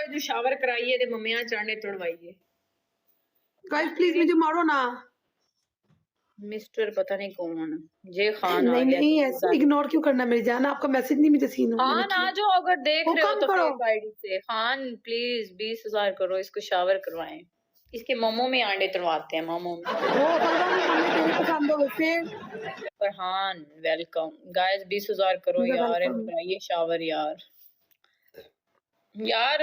जो शावर कराइए ते मम्मियां चांडे तुड़वाइए। गाइस प्लीज मुझे मारो ना। मिस्टर पता नहीं कौन जे खान आ नहीं गया। नहीं ऐसे इग्नोर क्यों करना मेरी जान, आपका मैसेज नहीं मुझे सीन मैंने खान आ किया। जाओ अगर देख वो रहे हो कम तो करो। फेक आईडी से। खान प्लीज 20,000 करो, इसको शावर करवाएं। इसके मोमो में अंडे तुड़वाते हैं, मोमो में। वो हलवा भी मम्मी तेरी पसंद हो फिर। फरहान वेलकम गाइस, 20,000 करो यार, वेलकम। कराइए शावर यार। यार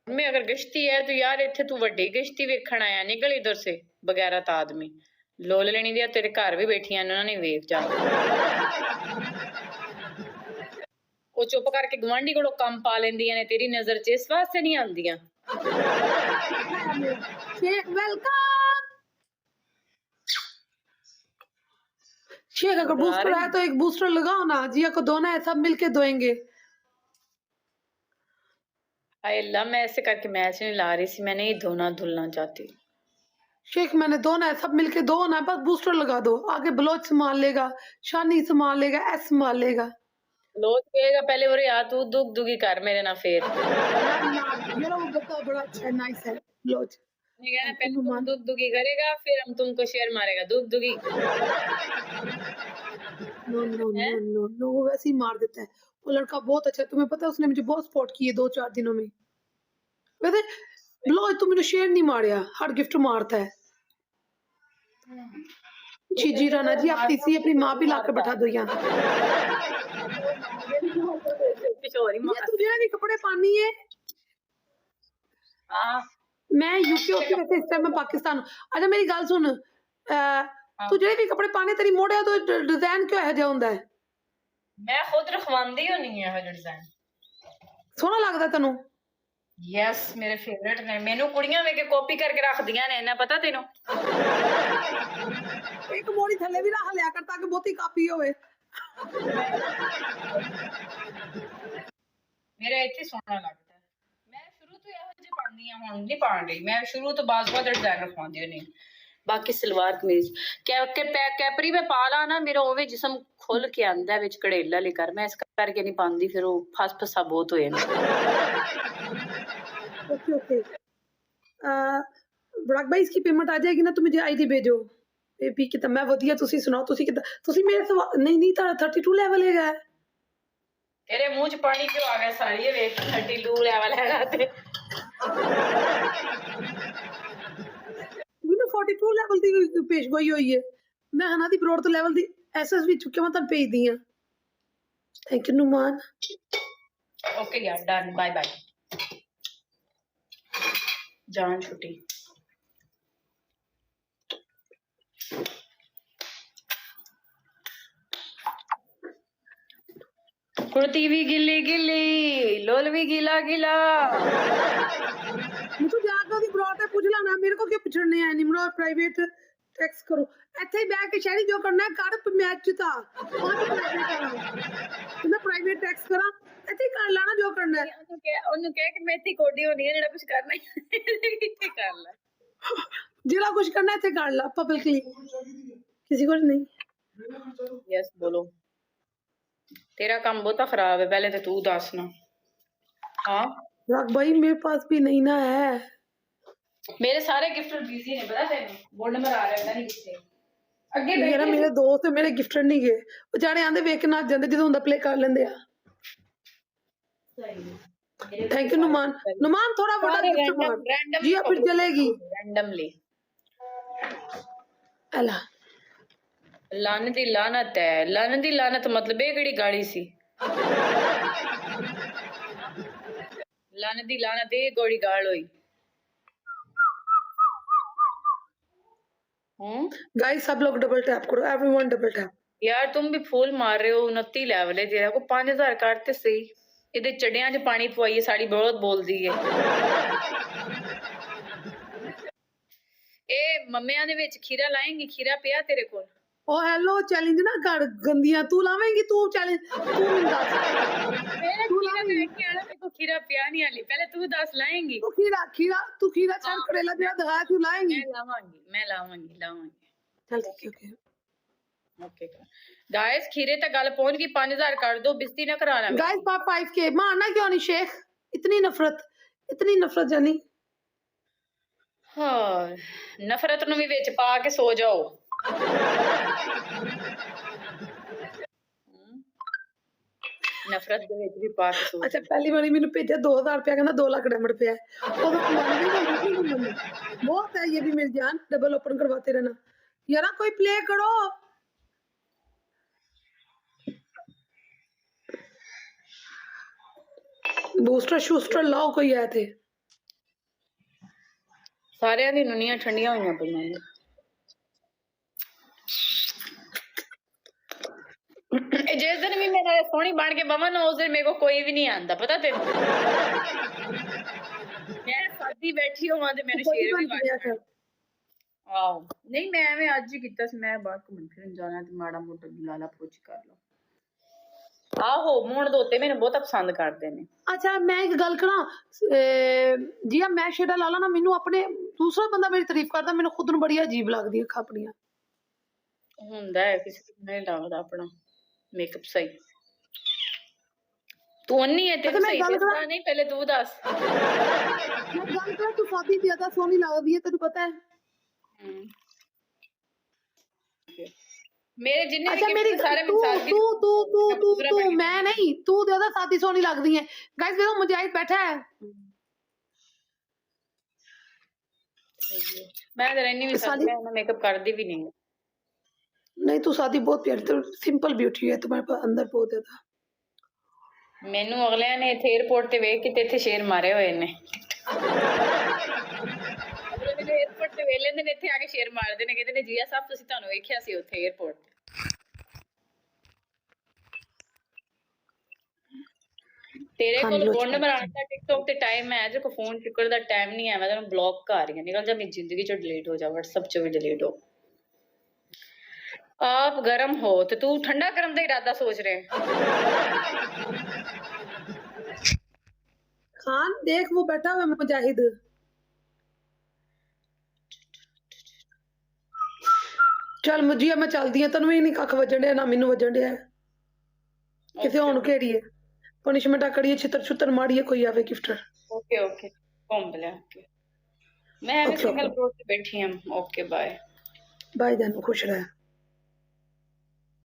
में अगर गश्ती है तो यार इत्थे तू वड्डी गश्ती वेखण आया, निकल इधर से बगैरत आदमी। लोल लेनी दिया तेरे घर भी बैठियां ने, उन्होंने वेख जा। वो चुप करके गवांढी कोलों काम पा लेंदियां ने, तेरी नजर च इस वास्ते नहीं आंदियां। शेख वेलकम। शेख अगर बूस्टर आया तो एक बूस्टर लगाओ ना, जिया को दोना है, सब मिलके दोएंगे। हाय अल्लाह, मैं ऐसे करके मैच नहीं ला रही थी, मैं नहीं धोना धुलना चाहती। शेख मैंने दोना है, सब मिलके दो ना, बस बूस्टर लगा दो, आगे बलोच संभाल लेगा, शानी संभाल लेगा, एस संभाल लेगा। लोच कहेगा पहले वो यार तू दुग दुगी कर मेरे ना फिर। ये वो बता बड़ा अच्छा है, नाइस है लोच। नहीं कहना पहले तुम दुग दुगी करेगा फिर हम तुमको शेयर मारेगा, दुग दुगी। No no no no no, वो वैसे ही मार देता है। वो लड़का बहुत अच्छा है, तुम्हें पता है उसने मुझे बहुत सपोर्ट की है 2-4 दिनों में। वैसे ब्लो तू मैंने शेयर नहीं मारिया, हर गिफ्ट मारता है। जी जी राना जी, आप तीसरी अपनी माँ भी लाकर बैठा दो यहाँ। ये तुझे भी कपड़े पानी है। मैं यूके होती वैसे इस टाइम में पाकिस्तान। अच्छा मेरी गल सुन, तू जेडे भी कपड़े पाने तेरी मोड़े तो डिजाइन क्यों है हुंदा है? मैं खुद रखवांदी होनी है हर डिजाइन। सोहना लगदा तैनू? यस मेरे फेवरेट ने, मेनू कुड़ियां वे के कॉपी करके रख दियां ने, इन्ना पता तेनू? एक मोड़ी थले भी रख लिया कर ताकि बहुती कापी होवे। मेरे इत्थे सोहना लगदा है। मैं शुरू तो ਇਹੋ ਜਿਹੇ ਪਾਉਂਦੀ ਆ, ਹੁਣ ਨਹੀਂ ਪਾਣ ਰਹੀ। ਮੈਂ शुरू तो बाज़ डिजाइन रखवांदी होनी। बाकी सलवार कमीज कैपरी में पा ला ना, मेरा ओवे जिसम खुल के आंदा है, विच कड़ेला लेकर मैं इस करके नहीं पांदी, फिर वो फस फसा बहुत हो जाता। ओके ओके, बराक भाई इसकी पेमेंट आ जाएगी ना, तो मुझे आईडी भेजो। बेबी कितना मैं वधिया, तुसी सुनाओ, तुसी कितना, तुसी मेरे से नहीं नहीं तारा 32 लेवल है। तेरे मुंह च पानी क्यों आ गया साड़ी, ये वेख 32 लेवल हैगा ते। ਮੈਨੂੰ 42 ਲੈਵਲ ਦੀ ਪੇਸ਼ਗੋਈ ਹੋਈ ਹੈ। ਮੈਂ ਹਨਾ ਦੀ ਬਰੋਡ ਤੋਂ ਲੈਵਲ ਦੀ ਐਸਐਸ ਵੀ ਚੁੱਕਿਆ, ਮੈਂ ਤੁਹਾਨੂੰ ਭੇਜਦੀ ਆ। Thank you Numan. ओके यार डन, बाय बाय, जान छुट्टी। कुर्ती भी गिल्ली गिल्ली, लोल भी गीला गीला। मुझे जाकर दी बरॉड है, पूछ लेना मेरे को क्यों पूछने आए। निमरो प्राइवेट टैक्स करो, ਇੱਥੇ ਹੀ ਬੈਠ ਕੇ ਸ਼ਹਿਰੀ ਜੋ ਕਰਨਾ ਕਰ, ਮੈਚ ਜਿਤਾ मैं प्राइवेट टैक्स करा, ਇੱਥੇ ਹੀ ਕਰ ਲੈਣਾ ਜੋ ਕਰਨਾ ਹੈ। ਉਹਨੂੰ ਕਹਿ ਕਿ ਮੇਥੀ ਕੋਡੀ ਹੋਣੀ ਹੈ, ਜਿਹੜਾ ਕੁਝ ਕਰਨਾ ਇੱਥੇ ਕਰ ਲੈ, ਜਿਹੜਾ ਕੁਝ ਕਰਨਾ ਇੱਥੇ ਕਰ ਲੈ ਪਬਲਿਕਲੀ, किसी को नहीं। यस बोलो। तेरा काम बहुत खराब है, पहले तो तू दस ना। हाँ राग भाई मेरे पास भी नहीं ना है, मेरे सारे गिफ्टर बिजी ने, पता तेनू? बोर्ड नंबर आ रहा है नहीं किससे ਅੱਗੇ ਮੇਰਾ ਮੇਰੇ ਦੋਸਤ ਮੇਰੇ ਗਿਫਟਰ ਨਹੀਂ ਗਏ, ਵਿਚਾਰੇ ਆਂਦੇ ਵੇਖ ਕੇ ਨੱਚ ਜਾਂਦੇ ਜਦੋਂ ਹੁੰਦਾ प्ले कर लेंदे आ। Thank you Numan. नुमान थोड़ा बड़ा गिफ्ट मार जी, फिर चलेगी रैंडमली। अला लानत दी लानत है, लानत दी लानत मतलब ये केड़ी गाड़ी सी? लानत दी लानत ये कोड़ी गाल होई? गाइस सब लोग डबल टैप करो, एवरीवन डबल टैप। यार तुम भी फूल मार रहे हो, 29 लेवल है तेरा, को 5000 काटते सही। ਇਹਦੇ ਚੜਿਆਂ 'ਚ ਪਾਣੀ ਪਵਾਈਏ, ਸਾੜੀ ਬਹੁਤ ਬੋਲਦੀ ਏ। ਇਹ ਮੰਮਿਆਂ ਦੇ ਵਿੱਚ ਖੀਰਾ ਲਾਏਂਗੀ, ਖੀਰਾ ਪਿਆ ਤੇਰੇ ਕੋਲ? ओ हेलो चैलेंज ना कर गंदियां, तू लावेंगी, तू चैलेंज तू दस। मेरा खीरा लेके आना, मेरे को खीरा पिया नहीं आली, पहले तू दस लाएंगी? तू खीरा खीरा तू खीरा चल करेला दिया दिखाया, तू लाएंगी? मैं लावांगी। चल ठीक है ओके गाइस, खीरे तक गल पहुंच गई, 5000 कर दो, बिस्ती ना कराना। गाइस 5K मारना क्यों नहीं शेख? इतनी नफरत जानी। ਹਾਂ ਨਫ਼ਰਤ ਨੂੰ ਵੀ ਵਿੱਚ ਪਾ ਕੇ ਸੋ ਜਾਓ। ਨਫ਼ਰਤ ਦੇ ਵਿੱਚ ਵੀ ਪਾ ਕੇ ਸੋ अच्छा ਜਾਓ। पहली बारी मैंने भेजा 2000 रुपया, कहना 2 लाख डायमंड पे है। उਦੋਂ तो मन नहीं मन बहुत है ये भी मेरी जान, डबल ओपन करवाते रहना यार। कोई प्ले करो। बूस्टर शूस्टर लाओ कोई है थे। ਸਾਰਿਆਂ ਦੀ ਨੁਨੀਆਂ ਠੰਡੀਆਂ ਹੋਈਆਂ ਪਈਆਂ ਨੇ। ਜਿਸ ਦਿਨ ਵੀ ਮੇਰੇ ਸੋਹਣੀ ਬਣ ਕੇ ਬਵਨ ਉਸ ਦਿਨ ਮੇਰੇ ਕੋ ਕੋਈ ਵੀ ਨਹੀਂ ਆਂਦਾ ਪਤਾ ਤੈਨੂੰ। ਮੈਂ ਸਾਦੀ ਬੈਠੀ ਹੋਵਾਂ ਤੇ ਮੇਰੇ ਸ਼ੇਰ ਵੀ ਵੱਜ ਆਹੋ ਨਹੀਂ ਮੈਂ ਐਵੇਂ ਅੱਜ ਹੀ ਕੀਤਾ ਸੀ। ਮੈਂ ਬਾਹਰ ਘੁੰਮਣ ਫਿਰਨ ਜਾਣਾ ਤੇ ਮਾੜਾ ਮੋਟਾ ਲਾਲਾ ਪੋਚ ਕਰ ਲਓ। ਆਹੋ ਮੂੰਹ ਧੋਤੇ ਮੈਨੂੰ ਬਹੁਤ ਪਸੰਦ ਕਰਦੇ ਨੇ। अच्छा मैं एक गल करा जी, मैं शेडा ला ला ना, मैनू अपने दूसरा बंदा मेरी तारीफ करता, मैनू खुद नू बड़ी अजीब लगदी अखां अपनियां। ਹੁੰਦਾ ਹੈ ਕਿਸੇ ਨੂੰ ਨਹੀਂ ਲੱਗਦਾ ਆਪਣਾ ਮੇਕਅਪ ਸਹੀ। ਤੂੰ ਅੰਨੀ ਹੈ ਤੇ अच्छा मैं ਸਹੀ गल ਦਿਸਦਾ करा ਨਹੀਂ ਪਹਿਲੇ ਤੂੰ ਦੱਸ। तू सादी ज्यादा सोहनी लगदी है, तेनू पता है। मेरे जिन्ने अच्छा भी मेरी गिफ्ट सारे तू मिसाल की तू तू तू तू पूरा तू पैकेट मैं नहीं, तू ज्यादा सादी सोहनी लगदी है। गाइस देखो मुजाहिद बैठा है। मैं तो रहनी भी सादी मैं ना मेकअप करदी भी नहीं। नहीं, तू सादी बहुत प्यारी, तो सिंपल ब्यूटी है तुम्हारे पास, अंदर बहुत ज्यादा। ਮੈਨੂੰ ਅਗਲਿਆਂ ਨੇ ਇੱਥੇ 에어ਪੋਰਟ ਤੇ ਵੇਖ ਕੇ ਤੇ ਇੱਥੇ ਸ਼ੇਰ ਮਾਰੇ ਹੋਏ ਨੇ। ਅਗਲੇ ਮੈਨੂੰ 에어ਪੋਰਟ ਤੇ ਵੇਖ ਲੈਂਦੇ ਨੇ, ਇੱਥੇ ਆ ਕੇ ਸ਼ੇਰ ਮਾਰਦੇ ਨੇ, ਕਹਿੰਦੇ ਨੇ ਜੀਆ ਸਾਹਿਬ ਤੁਸੀਂ ਤੁਹਾਨੂੰ ਵੇਖਿਆ ਸੀ ਉੱਥੇ 에어ਪੋਰਟ ਤੇ। ਤੇਰੇ ਕੋਲ ਗੁਣ ਬਣਾਉਣ ਦਾ ਟਿਕਟੋਕ ਤੇ ਟਾਈਮ ਹੈ, ਜੇ ਕੋ ਫੋਨ ਚੁੱਕਣ ਦਾ ਟਾਈਮ ਨਹੀਂ ਹੈ। ਮੈਂ ਤੈਨੂੰ ਬਲੌਕ ਕਰ ਰਹੀ ਹਾਂ, ਨਿਕਲ ਜਾ ਮੇਰੀ ਜ਼ਿੰਦਗੀ ਚੋਂ ਡਿਲੀਟ ਹੋ ਜਾ, WhatsApp ਚੋਂ ਵੀ ਡਿਲੀਟ ਹੋ। आप गर्म हो तो तू ठंडा करने का इरादा सोच रहे हैं। खान देख वो बैठा हुआ है मुजाहिद। चल मुझे मैं चलदी हां, तन्नू भी नहीं कख वजन दिया ना मैनू वजन दिया किसे होण केड़ी है। पनिशमेंट करिए, छितर छुतर मारिए, कोई आवे गिफ्टर। ओके ओके घूम ले। मैं भी सिंगल रोड पे बैठी हूं। ओके बाय बाय जान, खुश रह।